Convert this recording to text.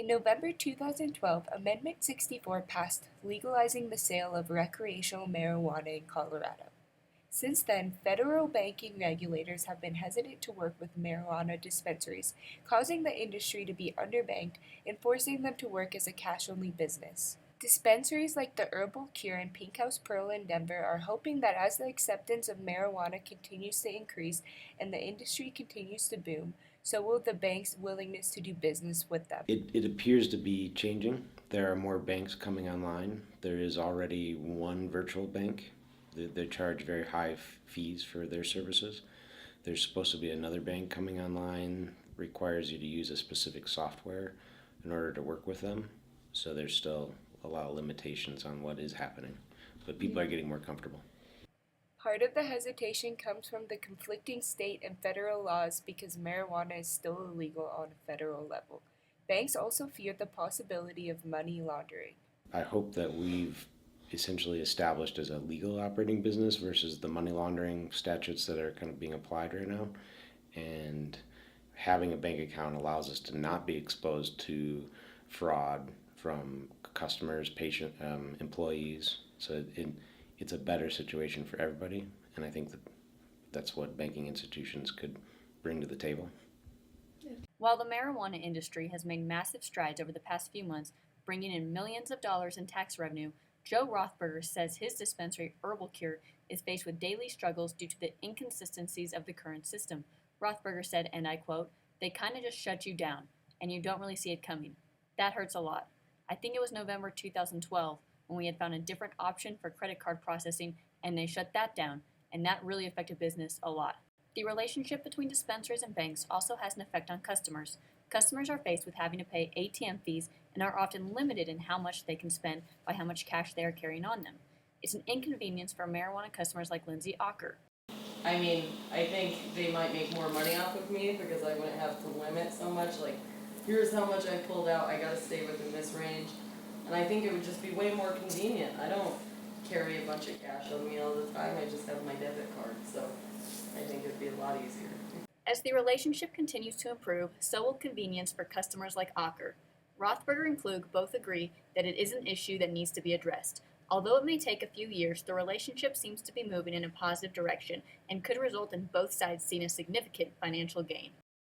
In November 2012, Amendment 64 passed legalizing the sale of recreational marijuana in Colorado. Since then, federal banking regulators have been hesitant to work with marijuana dispensaries, causing the industry to be underbanked and forcing them to work as a cash-only business. Dispensaries like the Herbal Cure and Pink House Pearl in Denver are hoping that as the acceptance of marijuana continues to increase and the industry continues to boom, so will the bank's willingness to do business with them. It appears to be changing. There are more banks coming online. There is already one virtual bank. They charge very high fees for their services. There's supposed to be another bank coming online, requires you to use a specific software in order to work with them. So there's still a lot of limitations on what is happening. But people are getting more comfortable. Part of the hesitation comes from the conflicting state and federal laws because marijuana is still illegal on a federal level. Banks also fear the possibility of money laundering. I hope that we've essentially established as a legal operating business versus the money laundering statutes that are kind of being applied right now. And having a bank account allows us to not be exposed to fraud from customers, employees. So it's a better situation for everybody. And I think that's what banking institutions could bring to the table. While the marijuana industry has made massive strides over the past few months, bringing in millions of dollars in tax revenue, Joe Rothberger says his dispensary, Herbal Cure, is faced with daily struggles due to the inconsistencies of the current system. Rothberger said, and I quote, "They kind of just shut you down, and you don't really see it coming. That hurts a lot. I think it was November 2012 when we had found a different option for credit card processing, and they shut that down, and that really affected business a lot." The relationship between dispensaries and banks also has an effect on customers. Customers are faced with having to pay ATM fees and are often limited in how much they can spend by how much cash they are carrying on them. It's an inconvenience for marijuana customers like Lindsay Ocker. I mean, I think they might make more money off of me because I wouldn't have to limit so much. Like, here's how much I pulled out, I gotta stay within this range. And I think it would just be way more convenient. I don't carry a bunch of cash on me all the time, I just have my debit card, so I think it'd be a lot easier. As the relationship continues to improve, so will convenience for customers like Ocker. Rothberger and Klug both agree that it is an issue that needs to be addressed. Although it may take a few years, the relationship seems to be moving in a positive direction and could result in both sides seeing a significant financial gain.